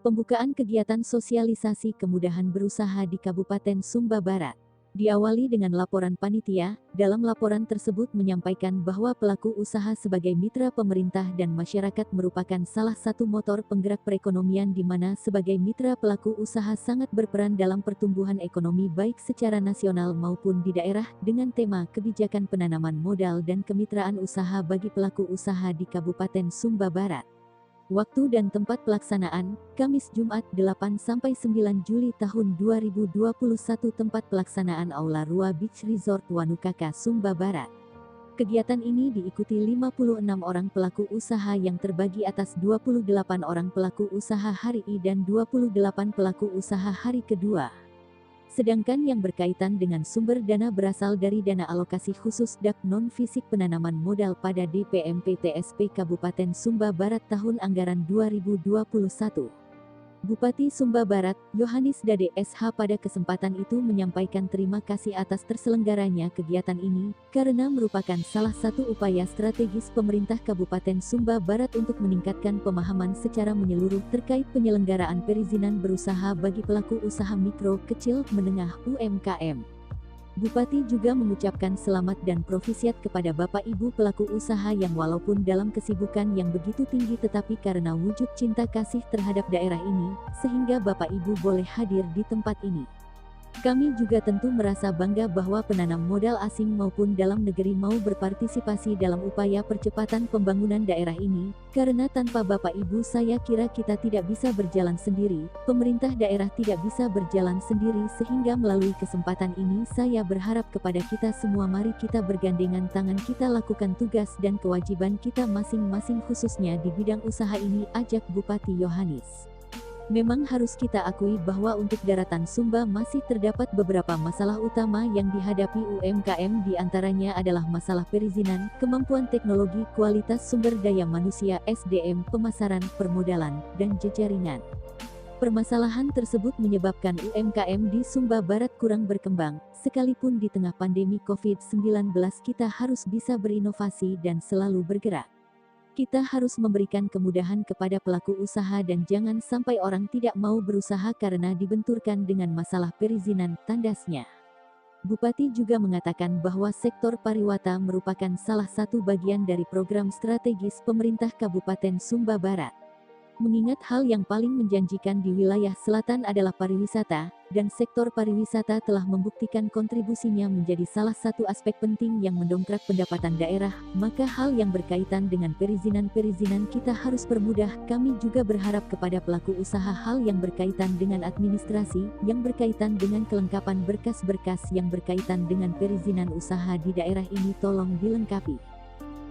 Pembukaan kegiatan sosialisasi kemudahan berusaha di Kabupaten Sumba Barat. Diawali dengan laporan panitia, dalam laporan tersebut menyampaikan bahwa pelaku usaha sebagai mitra pemerintah dan masyarakat merupakan salah satu motor penggerak perekonomian di mana sebagai mitra pelaku usaha sangat berperan dalam pertumbuhan ekonomi baik secara nasional maupun di daerah dengan tema kebijakan penanaman modal dan kemitraan usaha bagi pelaku usaha di Kabupaten Sumba Barat. Waktu dan tempat pelaksanaan, Kamis Jumat 8-9 Juli tahun 2021. Tempat pelaksanaan Aula Rua Beach Resort Wanukaka, Sumba Barat. Kegiatan ini diikuti 56 orang pelaku usaha yang terbagi atas 28 orang pelaku usaha hari I dan 28 pelaku usaha hari kedua. Sedangkan yang berkaitan dengan sumber dana berasal dari dana alokasi khusus DAP non-fisik penanaman modal pada DPMPTSP Kabupaten Sumba Barat tahun anggaran 2021. Bupati Sumba Barat, Yohanis Dade SH pada kesempatan itu menyampaikan terima kasih atas terselenggaranya kegiatan ini, karena merupakan salah satu upaya strategis pemerintah Kabupaten Sumba Barat untuk meningkatkan pemahaman secara menyeluruh terkait penyelenggaraan perizinan berusaha bagi pelaku usaha mikro, kecil, menengah UMKM. Bupati juga mengucapkan selamat dan profisiat kepada Bapak Ibu pelaku usaha yang walaupun dalam kesibukan yang begitu tinggi tetapi karena wujud cinta kasih terhadap daerah ini, sehingga Bapak Ibu boleh hadir di tempat ini. Kami juga tentu merasa bangga bahwa penanam modal asing maupun dalam negeri mau berpartisipasi dalam upaya percepatan pembangunan daerah ini, karena tanpa Bapak Ibu saya kira kita tidak bisa berjalan sendiri, pemerintah daerah tidak bisa berjalan sendiri sehingga melalui kesempatan ini saya berharap kepada kita semua mari kita bergandengan tangan kita lakukan tugas dan kewajiban kita masing-masing khususnya di bidang usaha ini, ajak Bupati Yohanis. Memang harus kita akui bahwa untuk daratan Sumba masih terdapat beberapa masalah utama yang dihadapi UMKM diantaranya adalah masalah perizinan, kemampuan teknologi, kualitas sumber daya manusia (SDM), pemasaran, permodalan, dan jejaringan. Permasalahan tersebut menyebabkan UMKM di Sumba Barat kurang berkembang, sekalipun di tengah pandemi COVID-19 kita harus bisa berinovasi dan selalu bergerak. Kita harus memberikan kemudahan kepada pelaku usaha dan jangan sampai orang tidak mau berusaha karena dibenturkan dengan masalah perizinan, tandasnya. Bupati juga mengatakan bahwa sektor pariwisata merupakan salah satu bagian dari program strategis pemerintah Kabupaten Sumba Barat. Mengingat hal yang paling menjanjikan di wilayah selatan adalah pariwisata, dan sektor pariwisata telah membuktikan kontribusinya menjadi salah satu aspek penting yang mendongkrak pendapatan daerah, maka hal yang berkaitan dengan perizinan kita harus permudah. Kami juga berharap kepada pelaku usaha hal yang berkaitan dengan administrasi, yang berkaitan dengan kelengkapan berkas-berkas yang berkaitan dengan perizinan usaha di daerah ini tolong dilengkapi.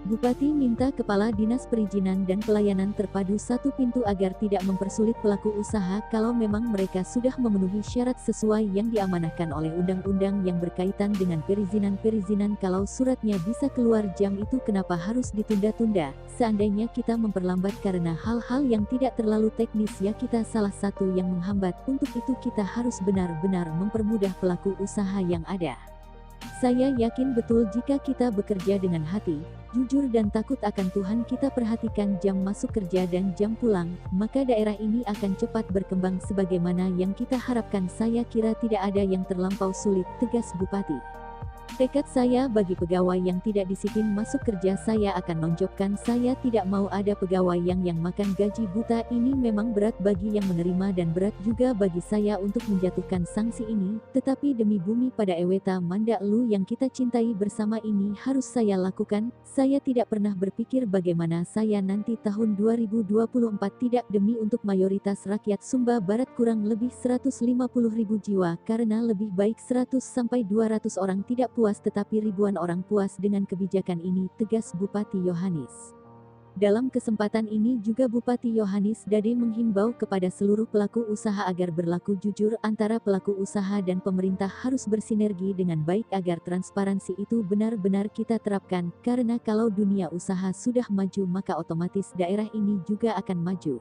Bupati minta Kepala Dinas Perizinan dan Pelayanan Terpadu satu pintu agar tidak mempersulit pelaku usaha kalau memang mereka sudah memenuhi syarat sesuai yang diamanahkan oleh undang-undang yang berkaitan dengan perizinan kalau suratnya bisa keluar jam itu kenapa harus ditunda-tunda, seandainya kita memperlambat karena hal-hal yang tidak terlalu teknis ya kita salah satu yang menghambat, untuk itu kita harus benar-benar mempermudah pelaku usaha yang ada. Saya yakin betul jika kita bekerja dengan hati, jujur dan takut akan Tuhan kita perhatikan jam masuk kerja dan jam pulang, maka daerah ini akan cepat berkembang sebagaimana yang kita harapkan. Saya kira tidak ada yang terlampau sulit, tegas Bupati. Tekad saya bagi pegawai yang tidak disiplin masuk kerja saya akan nonjokkan, saya tidak mau ada pegawai yang makan gaji buta. Ini memang berat bagi yang menerima dan berat juga bagi saya untuk menjatuhkan sanksi ini, tetapi demi bumi pada Eweta Manda Lu yang kita cintai bersama ini harus saya lakukan. Saya tidak pernah berpikir bagaimana saya nanti tahun 2024 tidak demi untuk mayoritas rakyat Sumba Barat kurang lebih 150.000 jiwa karena lebih baik 100-200 orang tidak puas tetapi ribuan orang puas dengan kebijakan ini, tegas Bupati Yohanis. Dalam kesempatan ini juga Bupati Yohanis Dade menghimbau kepada seluruh pelaku usaha agar berlaku jujur antara pelaku usaha dan pemerintah harus bersinergi dengan baik agar transparansi itu benar-benar kita terapkan, karena kalau dunia usaha sudah maju maka otomatis daerah ini juga akan maju.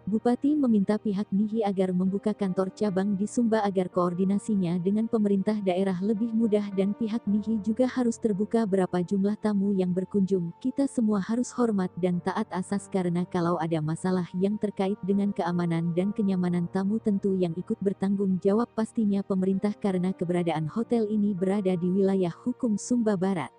Bupati meminta pihak NIHI agar membuka kantor cabang di Sumba agar koordinasinya dengan pemerintah daerah lebih mudah dan pihak NIHI juga harus terbuka berapa jumlah tamu yang berkunjung. Kita semua harus hormat dan taat asas karena kalau ada masalah yang terkait dengan keamanan dan kenyamanan tamu tentu yang ikut bertanggung jawab pastinya pemerintah karena keberadaan hotel ini berada di wilayah hukum Sumba Barat.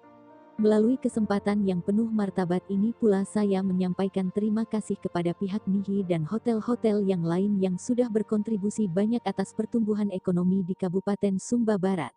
Melalui kesempatan yang penuh martabat ini pula saya menyampaikan terima kasih kepada pihak NIHI dan hotel-hotel yang lain yang sudah berkontribusi banyak atas pertumbuhan ekonomi di Kabupaten Sumba Barat.